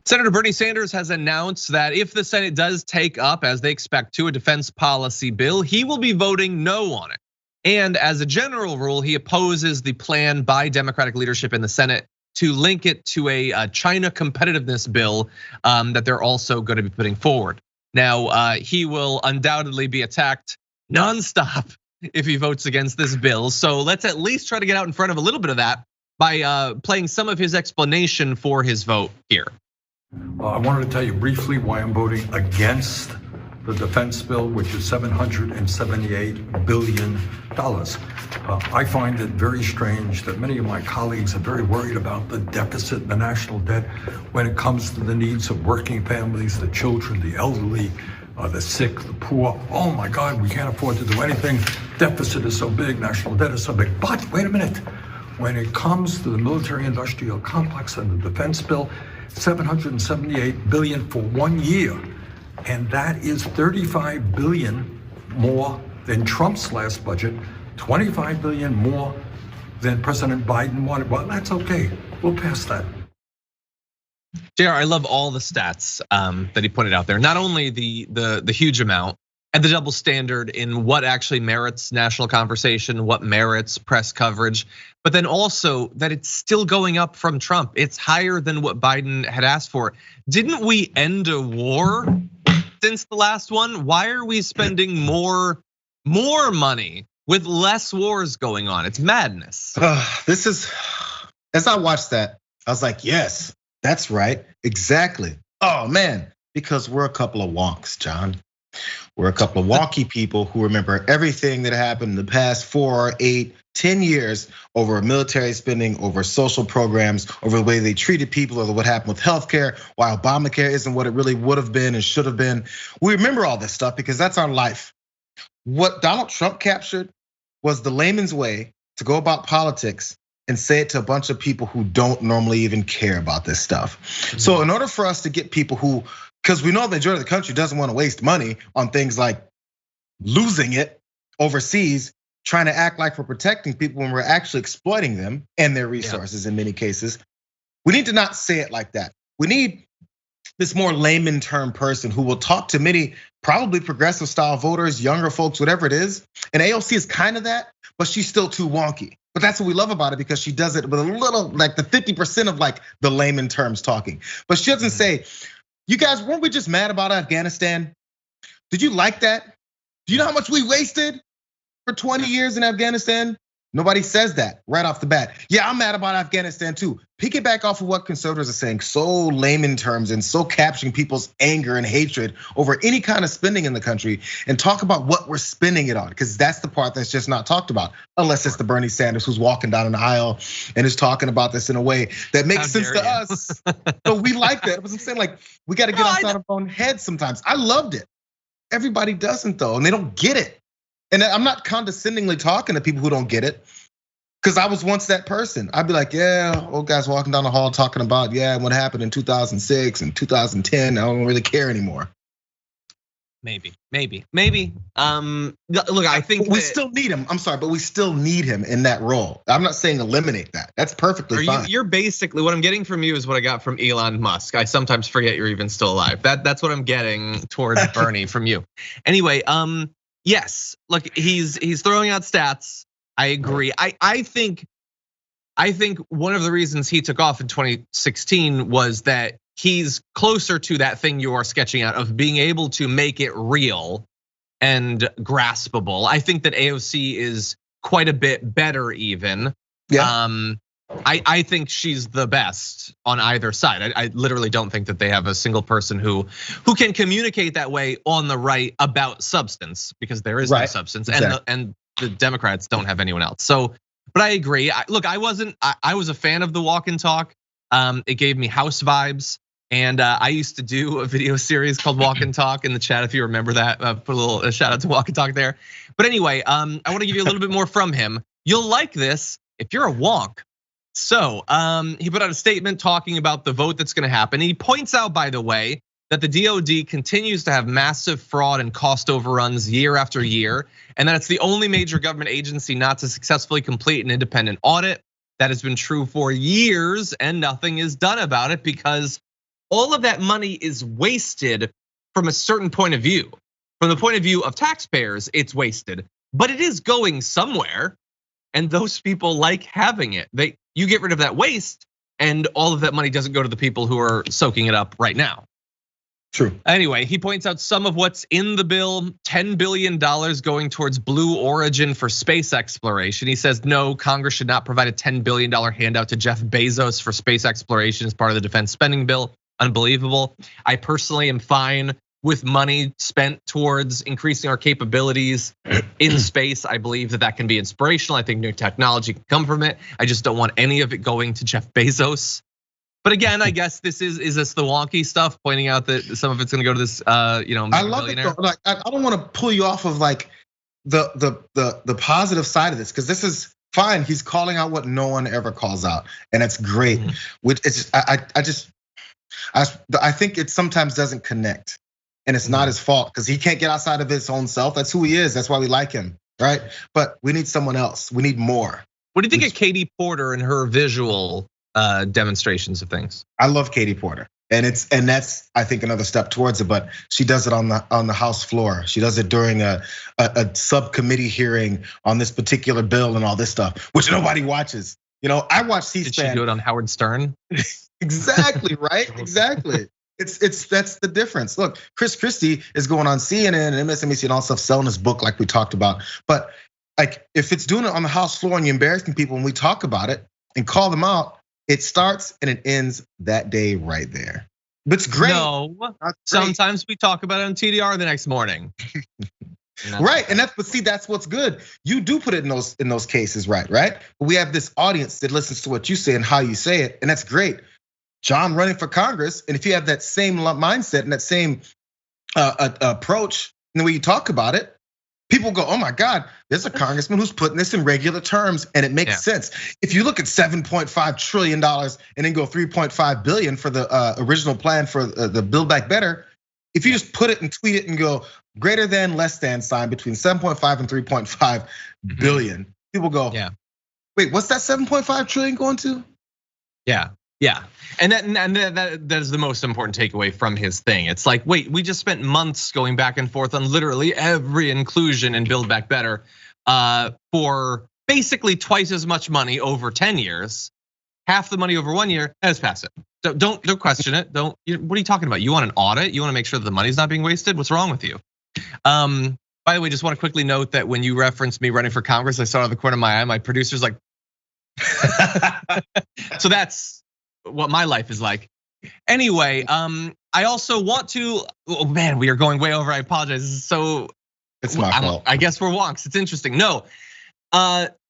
Senator Bernie Sanders has announced that if the Senate does take up, as they expect to, a defense policy bill, he will be voting no on it. And as a general rule, he opposes the plan by Democratic leadership in the Senate to link it to a China competitiveness bill that they're also going to be putting forward. Now, he will undoubtedly be attacked nonstop if he votes against this bill. So let's at least try to get out in front of a little bit of that by playing some of his explanation for his vote here. I wanted to tell you briefly why I'm voting against the defense bill, which is $778 billion. I find it very strange that many of my colleagues are very worried about the deficit, the national debt, when it comes to the needs of working families, the children, the elderly, the sick, the poor. Oh my God, we can't afford to do anything. Deficit is so big, national debt is so big. But wait a minute, when it comes to the military-industrial complex and the defense bill, $778 billion for 1 year. And that is $35 billion more than Trump's last budget, $25 billion more than President Biden wanted. Well, that's okay, we'll pass that. JR, I love all the stats that he pointed out there. Not only the huge amount and the double standard in what actually merits national conversation, what merits press coverage, but then also that it's still going up from Trump. It's higher than what Biden had asked for. Didn't we end a war since the last one? Why are we spending more money with less wars going on? It's madness. This is, as I watched that, I was like, yes, that's right, exactly. Oh man, because we're a couple of wonks, John. We're a couple of wonky people who remember everything that happened in the past 4, 8, 10 years over military spending, over social programs, over the way they treated people, or what happened with healthcare, why Obamacare isn't what it really would have been and should have been. We remember all this stuff because that's our life. What Donald Trump captured was the layman's way to go about politics and say it to a bunch of people who don't normally even care about this stuff. So in order for us to get people who, because we know the majority of the country doesn't want to waste money on things like losing it overseas, trying to act like we're protecting people when we're actually exploiting them and their resources in many cases. We need to not say it like that. We need this more layman term person who will talk to many probably progressive style voters, younger folks, whatever it is. And AOC is kind of that, but she's still too wonky. But that's what we love about it because she does it with a little, like the 50% of like the layman terms talking. But she doesn't say, you guys, weren't we just mad about Afghanistan? Did you like that? Do you know how much we wasted for 20 years in Afghanistan? Nobody says that right off the bat. Yeah, I'm mad about Afghanistan too. Piggyback off of what conservatives are saying, so layman terms and so capturing people's anger and hatred over any kind of spending in the country, and talk about what we're spending it on, because that's the part that's just not talked about, unless it's the Bernie Sanders who's walking down an aisle and is talking about this in a way that makes sense to us. So we like that. But I'm saying, like, we got to get outside our own heads sometimes. I loved it. Everybody doesn't though, and they don't get it. And I'm not condescendingly talking to people who don't get it, because I was once that person. I'd be like, yeah, old guys walking down the hall talking about, yeah, what happened in 2006 and 2010. I don't really care anymore. Maybe. Look, I think we still need him. I'm sorry, but we still need him in that role. I'm not saying eliminate that. That's perfectly fine. You're basically, what I'm getting from you is what I got from Elon Musk. I sometimes forget you're even still alive. That's what I'm getting towards Bernie from you. Anyway, yes, look, he's throwing out stats. I agree. I think one of the reasons he took off in 2016 was that he's closer to that thing you are sketching out of being able to make it real and graspable. I think that AOC is quite a bit better even. Yeah. I think she's the best on either side. I literally don't think that they have a single person who can communicate that way on the right about substance, because there is no substance, exactly. and the Democrats don't have anyone else. So, but I agree. Look, I was a fan of the walk and talk. It gave me House vibes. And I used to do a video series called Walk and Talk in the chat, if you remember that. Put a little shout out to Walk and Talk there. But anyway, I want to give you a little bit more from him. You'll like this if you're a wonk. So he put out a statement talking about the vote that's going to happen. He points out, by the way, that the DOD continues to have massive fraud and cost overruns year after year, and that it's the only major government agency not to successfully complete an independent audit. That has been true for years, and nothing is done about it because all of that money is wasted from a certain point of view. From the point of view of taxpayers, it's wasted, but it is going somewhere. And those people like having it. You get rid of that waste and all of that money doesn't go to the people who are soaking it up right now. True. Anyway, he points out some of what's in the bill, $10 billion going towards Blue Origin for space exploration. He says, no, Congress should not provide a $10 billion handout to Jeff Bezos for space exploration as part of the defense spending bill. Unbelievable. I personally am fine with money spent towards increasing our capabilities in space. I believe that can be inspirational. I think new technology can come from it. I just don't want any of it going to Jeff Bezos. But again, I guess this is this the wonky stuff, pointing out that some of it's going to go to this, I love it though. Like, I don't want to pull you off of like the positive side of this, because this is fine. He's calling out what no one ever calls out, and it's great. Which it's I think it sometimes doesn't connect, and it's not his fault because he can't get outside of his own self. That's who he is. That's why we like him, right? But we need someone else. We need more. What do you think of Katie Porter and her visual demonstrations of things? I love Katie Porter, and that's I think another step towards it. But she does it on the House floor. She does it during a subcommittee hearing on this particular bill and all this stuff, which nobody watches. I watch C-SPAN. Did she do it on Howard Stern? Exactly, right? Exactly. That's the difference. Look, Chris Christie is going on CNN and MSNBC and all stuff, selling his book like we talked about. But like, if it's doing it on the House floor and you're embarrassing people and we talk about it and call them out, it starts and it ends that day right there. But it's great. No, sometimes we talk about it on TDR the next morning. Right, and that's what's good. You do put it in those cases, right? But we have this audience that listens to what you say and how you say it, and that's great. John running for Congress, and if you have that same mindset and that same approach in the way you talk about it, people go, oh my God, there's a congressman who's putting this in regular terms, and it makes sense. If you look at $7.5 trillion and then go 3.5 billion for the original plan for the Build Back Better, if you just put it and tweet it and go greater than, less than sign between 7.5 and 3.5 billion, people go, wait, what's that 7.5 trillion going to? Yeah, and that is the most important takeaway from his thing. It's like, wait, we just spent months going back and forth on literally every inclusion in Build Back Better for basically twice as much money over 10 years, half the money over 1 year. Let's pass it. Don't question it. What are you talking about? You want an audit? You want to make sure that the money's not being wasted? What's wrong with you? By the way, just want to quickly note that when you referenced me running for Congress, I saw out of the corner of my eye, my producer's like, so that's what my life is like. Anyway, I also want to, oh man, we are going way over, I apologize. It's my fault. I guess we're wonks, it's interesting. No,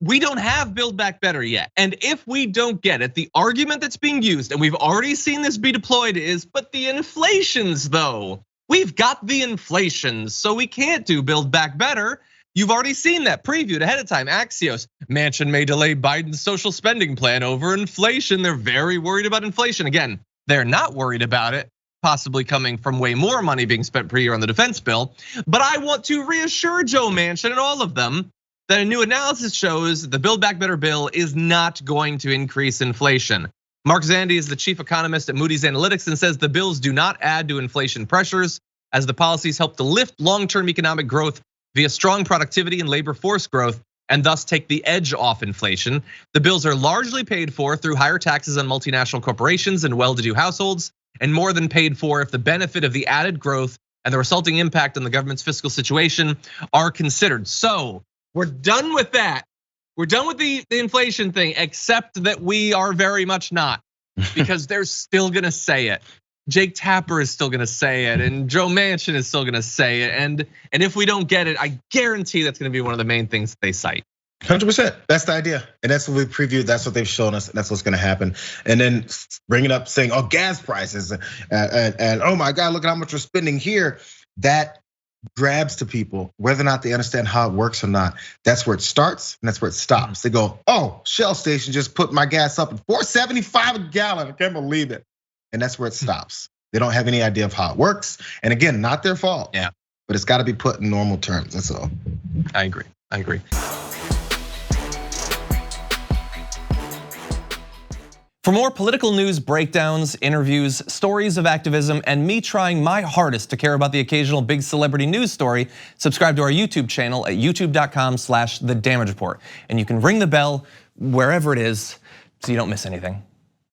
we don't have Build Back Better yet. And if we don't get it, the argument that's being used, and we've already seen this be deployed is, but the inflations though, we've got the inflations, so we can't do Build Back Better. You've already seen that previewed ahead of time. Axios, Manchin may delay Biden's social spending plan over inflation. They're very worried about inflation. Again, they're not worried about it possibly coming from way more money being spent per year on the defense bill. But I want to reassure Joe Manchin and all of them that a new analysis shows the Build Back Better bill is not going to increase inflation. Mark Zandi is the chief economist at Moody's Analytics and says the bills do not add to inflation pressures as the policies help to lift long-term economic growth via strong productivity and labor force growth, and thus take the edge off inflation. The bills are largely paid for through higher taxes on multinational corporations and well-to-do households, and more than paid for if the benefit of the added growth and the resulting impact on the government's fiscal situation are considered. So we're done with that. We're done with the inflation thing, except that we are very much not, because they're still gonna say it. Jake Tapper is still gonna say it, and Joe Manchin is still gonna say it, and if we don't get it, I guarantee that's gonna be one of the main things that they cite. 100%, that's the idea, and that's what we previewed. That's what they've shown us, and that's what's gonna happen. And then bring it up, saying, "Oh, gas prices," and oh my God, look at how much we're spending here. That grabs to people, whether or not they understand how it works or not. That's where it starts, and that's where it stops. They go, "Oh, Shell station just put my gas up at $4.75 a gallon. I can't believe it." And that's where it stops. They don't have any idea of how it works. And again, not their fault. Yeah. But it's got to be put in normal terms. That's all. I agree. For more political news breakdowns, interviews, stories of activism, and me trying my hardest to care about the occasional big celebrity news story, subscribe to our YouTube channel at youtube.com/thedamagereport. And you can ring the bell wherever it is so you don't miss anything.